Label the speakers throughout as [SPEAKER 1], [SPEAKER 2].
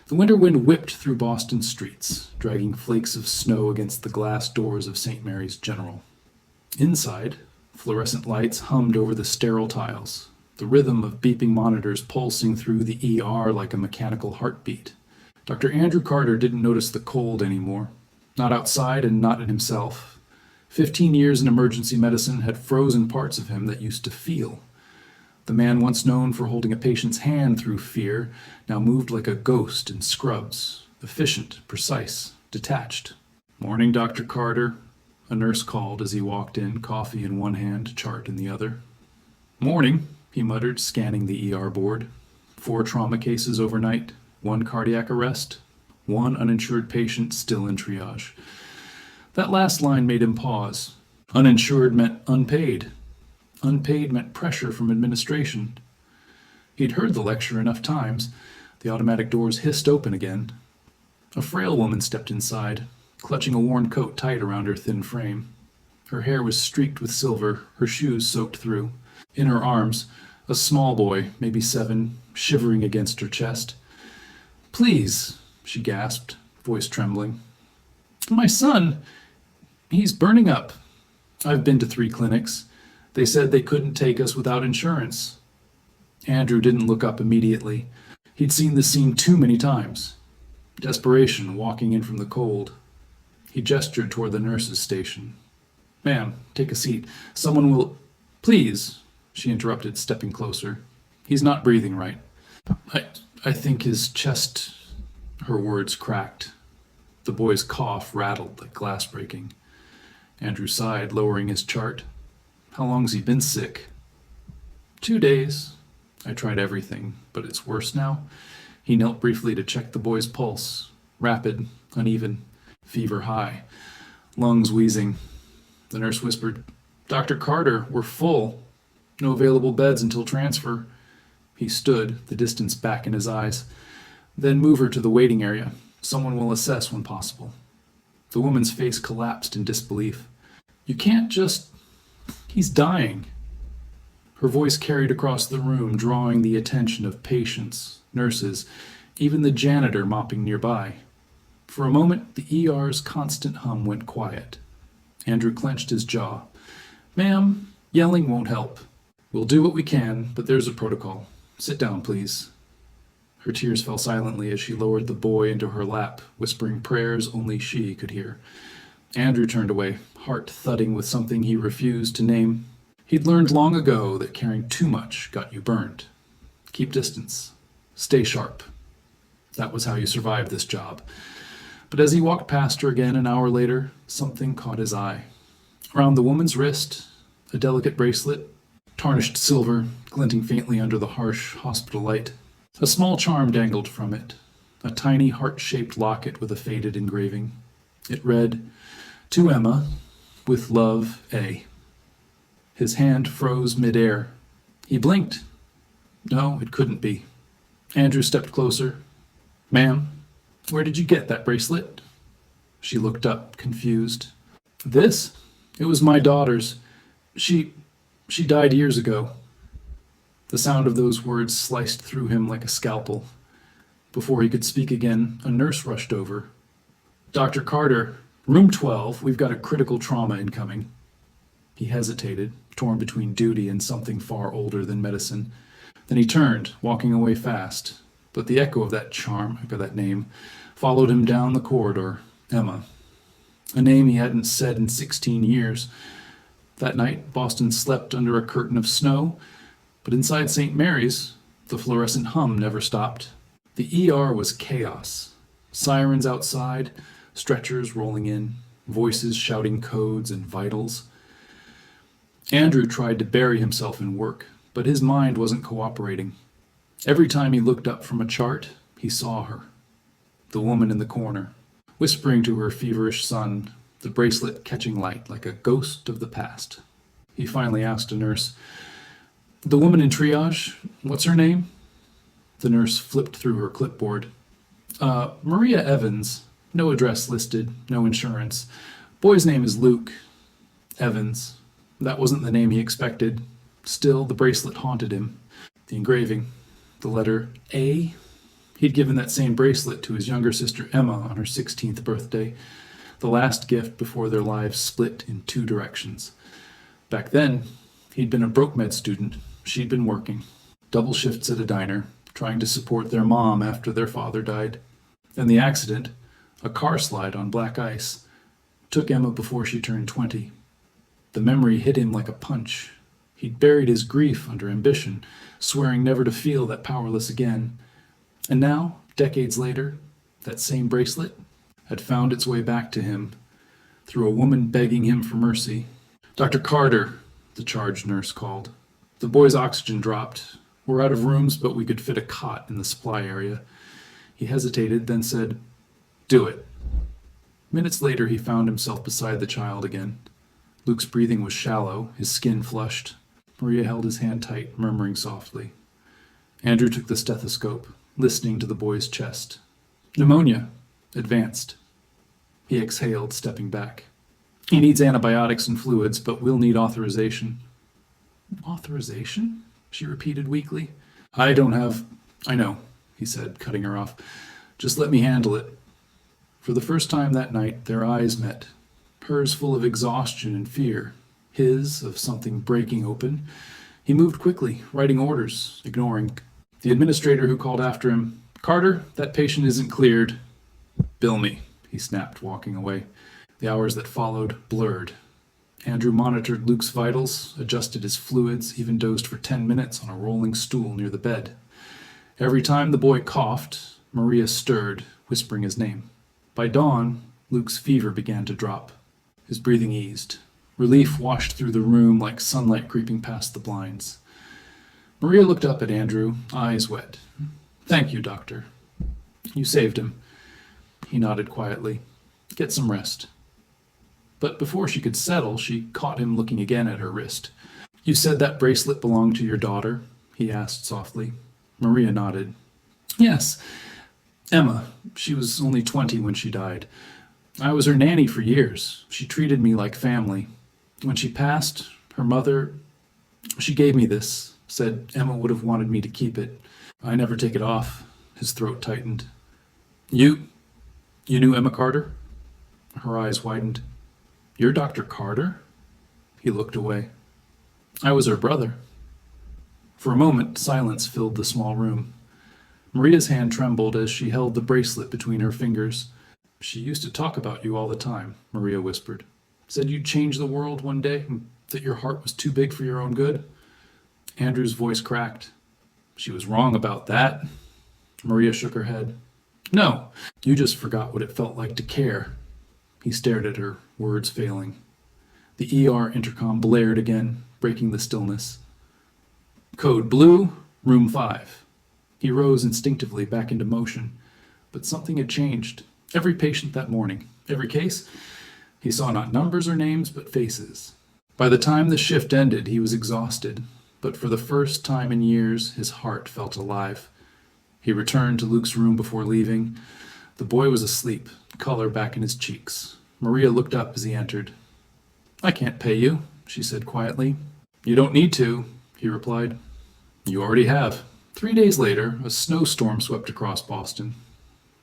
[SPEAKER 1] The winter wind whipped through Boston streets, dragging flakes of snow against the glass doors of St. Mary's General. Inside, fluorescent lights hummed over the sterile tiles, the rhythm of beeping monitors pulsing through the ER like a mechanical heartbeat. Dr. Andrew Carter didn't notice the cold anymore, not outside and not in himself. 15 years in emergency medicine had frozen parts of him that used to feel. The man once known for holding a patient's hand through fear now moved like a ghost in scrubs, efficient, precise, detached. "Morning, Dr. Carter," a nurse called as he walked in, coffee in one hand, chart in the other. "Morning," he muttered, scanning the ER board. 4 trauma cases overnight, 1 cardiac arrest, 1 uninsured patient still in triage. That last line made him pause. Uninsured meant unpaid. Unpaid meant pressure from administration. He'd heard the lecture enough times. The automatic doors hissed open again. A frail woman stepped inside, clutching a worn coat tight around her thin frame. Her hair was streaked with silver, her shoes soaked through. In her arms, a small boy, maybe 7, shivering against her chest. "Please," she gasped, voice trembling. "My son, he's burning up. I've been to 3 clinics. They said they couldn't take us without insurance." Andrew didn't look up immediately. He'd seen the scene too many times. Desperation walking in from the cold. He gestured toward the nurse's station. "Ma'am, take a seat. Someone will—" "Please," she interrupted, stepping closer. "He's not breathing right. I think his chest—" Her words cracked. The boy's cough rattled like glass breaking. Andrew sighed, lowering his chart. "How long's he been sick?" 2 days. I tried everything, but it's worse now." He knelt briefly to check the boy's pulse. Rapid, uneven, fever high, lungs wheezing. The nurse whispered, "Dr. Carter, we're full. No available beds until transfer." He stood, the distance back in his eyes. "Then move her to the waiting area. Someone will assess when possible." The woman's face collapsed in disbelief. "You can't just... He's dying." Her voice carried across the room, drawing the attention of patients, nurses, even the janitor mopping nearby. For a moment, the ER's constant hum went quiet. Andrew clenched his jaw. "Ma'am, yelling won't help. We'll do what we can, but there's a protocol. Sit down, please." Her tears fell silently as she lowered the boy into her lap, whispering prayers only she could hear. Andrew turned away, heart thudding with something he refused to name. He'd learned long ago that caring too much got you burned. Keep distance. Stay sharp. That was how you survived this job. But as he walked past her again an hour later, something caught his eye. Around the woman's wrist, a delicate bracelet, tarnished silver, glinting faintly under the harsh hospital light. A small charm dangled from it, a tiny heart-shaped locket with a faded engraving. It read, "To Emma, with love, A." His hand froze midair. He blinked. No, it couldn't be. Andrew stepped closer. "Ma'am, where did you get that bracelet?" She looked up, confused. "This? It was my daughter's. She died years ago." The sound of those words sliced through him like a scalpel. Before he could speak again, a nurse rushed over. "Dr. Carter, room 12, we've got a critical trauma incoming." He hesitated, torn between duty and something far older than medicine. Then he turned, walking away fast. But the echo of that charm, or that name, followed him down the corridor. Emma. A name he hadn't said in 16 years. That night, Boston slept under a curtain of snow, but inside St. Mary's, the fluorescent hum never stopped. The ER was chaos. Sirens outside, stretchers rolling in, voices shouting codes and vitals. Andrew tried to bury himself in work, but his mind wasn't cooperating. Every time he looked up from a chart, he saw her. The woman in the corner, whispering to her feverish son, the bracelet catching light like a ghost of the past. He finally asked a nurse, "The woman in triage, what's her name?" The nurse flipped through her clipboard. Maria Evans. No address listed, no insurance. Boy's name is Luke. Evans. That wasn't the name he expected. Still, the bracelet haunted him. The engraving. The letter A. He He'd given that same bracelet to his younger sister Emma on her 16th birthday, the last gift before their lives split in two directions. Back then, he'd been a broke med student. She'd been working, double shifts at a diner, trying to support their mom after their father died. And the accident, a car slide on black ice, took Emma before she turned 20. The memory hit him like a punch. He'd buried his grief under ambition, swearing never to feel that powerless again. And now, decades later, that same bracelet had found its way back to him through a woman begging him for mercy. "Dr. Carter," the charge nurse called. The boy's oxygen dropped. "We're out of rooms, but we could fit a cot in the supply area." He hesitated, then said, "Do it." Minutes later, he found himself beside the child again. Luke's breathing was shallow, his skin flushed. Maria held his hand tight, murmuring softly. Andrew took the stethoscope, listening to the boy's chest. "Pneumonia. Advanced." He exhaled, stepping back. "He needs antibiotics and fluids, but we'll need authorization." "Authorization?" she repeated weakly. "I know," he said, cutting her off. "Just let me handle it." For the first time that night, their eyes met, hers full of exhaustion and fear, his of something breaking open. He moved quickly, writing orders, ignoring the administrator who called after him. "Carter, that patient isn't cleared." "Bill me," he snapped, walking away. The hours that followed blurred. Andrew monitored Luke's vitals, adjusted his fluids, even dozed for 10 minutes on a rolling stool near the bed. Every time the boy coughed, Maria stirred, whispering his name. By dawn, Luke's fever began to drop. His breathing eased. Relief washed through the room like sunlight creeping past the blinds. Maria looked up at Andrew, eyes wet. "Thank you, doctor. You saved him." He nodded quietly. "Get some rest." But before she could settle, she caught him looking again at her wrist. "You said that bracelet belonged to your daughter?" he asked softly. Maria nodded. "Yes. Emma. She was only 20 when she died. I was her nanny for years. She treated me like family. When she passed, her mother, she gave me this, said Emma would have wanted me to keep it. I never take it off." His throat tightened. You knew Emma Carter?" Her eyes widened. "You're Dr. Carter?" He looked away. "I was her brother." For a moment, silence filled the small room. Maria's hand trembled as she held the bracelet between her fingers. "She used to talk about you all the time," Maria whispered. "Said you'd change the world one day, that your heart was too big for your own good." Andrew's voice cracked. "She was wrong about that." Maria shook her head. "No, you just forgot what it felt like to care." He stared at her, words failing. The ER intercom blared again, breaking the stillness. "Code blue, room 5. He rose instinctively back into motion, but something had changed. Every patient that morning, every case, he saw not numbers or names, but faces. By the time the shift ended, he was exhausted, but for the first time in years, his heart felt alive. He returned to Luke's room before leaving. The boy was asleep, color back in his cheeks. Maria looked up as he entered. "I can't pay you," she said quietly. "You don't need to," he replied. "You already have." 3 days later, a snowstorm swept across Boston.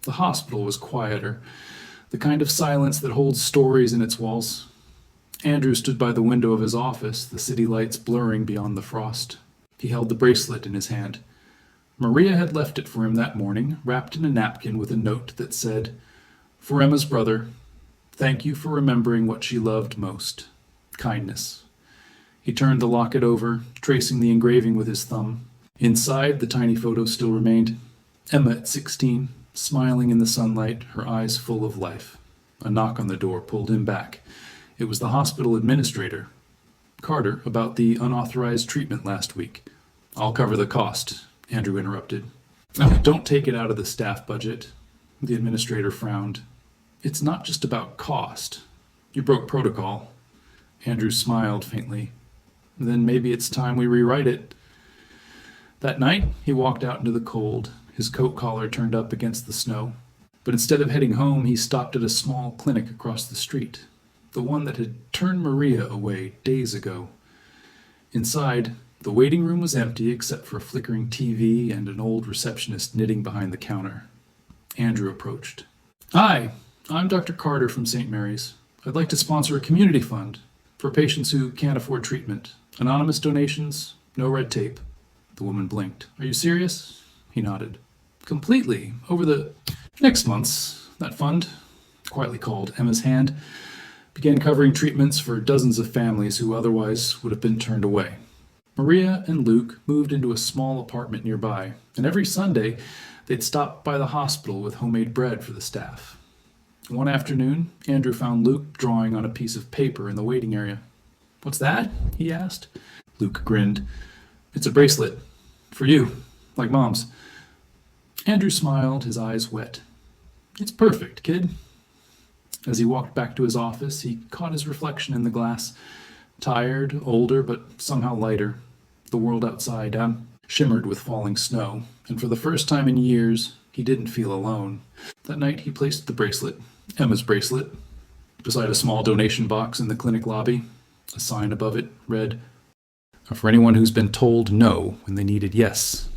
[SPEAKER 1] The hospital was quieter, the kind of silence that holds stories in its walls. Andrew stood by the window of his office, the city lights blurring beyond the frost. He held the bracelet in his hand. Maria had left it for him that morning, wrapped in a napkin with a note that said, "For Emma's brother, thank you for remembering what she loved most. Kindness." He turned the locket over, tracing the engraving with his thumb. Inside, the tiny photo still remained. Emma at 16, smiling in the sunlight, her eyes full of life. A knock on the door pulled him back. It was the hospital administrator. "Carter, about the unauthorized treatment last week." "I'll cover the cost," Andrew interrupted. "Oh, don't take it out of the staff budget." The administrator frowned. "It's not just about cost. You broke protocol." Andrew smiled faintly. "Then maybe it's time we rewrite it." That night, he walked out into the cold, his coat collar turned up against the snow. But instead of heading home, he stopped at a small clinic across the street, the one that had turned Maria away days ago. Inside, The waiting room was empty except for a flickering TV and an old receptionist knitting behind the counter. Andrew approached. Hi, I'm Dr. Carter from St. Mary's. I'd like to sponsor a community fund for patients who can't afford treatment. Anonymous donations, no red tape. The woman blinked. Are you serious? He nodded. Completely. Over the next months, that fund, quietly called Emma's Hand, began covering treatments for dozens of families who otherwise would have been turned away. Maria and Luke moved into a small apartment nearby, and every Sunday they'd stop by the hospital with homemade bread for the staff. One afternoon, Andrew found Luke drawing on a piece of paper in the waiting area. What's that? He asked. Luke grinned. It's a bracelet. For you, like Mom's. Andrew smiled, his eyes wet. It's perfect, kid. As he walked back to his office, he caught his reflection in the glass. Tired, older, but somehow lighter. The world outside shimmered with falling snow, and for the first time in years, he didn't feel alone. That night, he placed the bracelet, Emma's bracelet, beside a small donation box in the clinic lobby. A sign above it read, "For anyone who's been told no when they needed yes."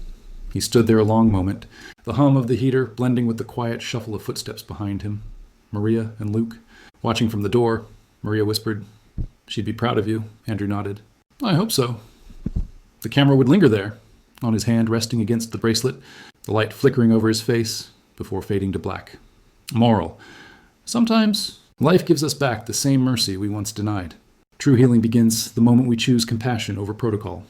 [SPEAKER 1] He stood there a long moment, the hum of the heater blending with the quiet shuffle of footsteps behind him. Maria and Luke, watching from the door. Maria whispered, "She'd be proud of you." Andrew nodded. "I hope so." The camera would linger there, on his hand resting against the bracelet, the light flickering over his face before fading to black. Moral. Sometimes life gives us back the same mercy we once denied. True healing begins the moment we choose compassion over protocol.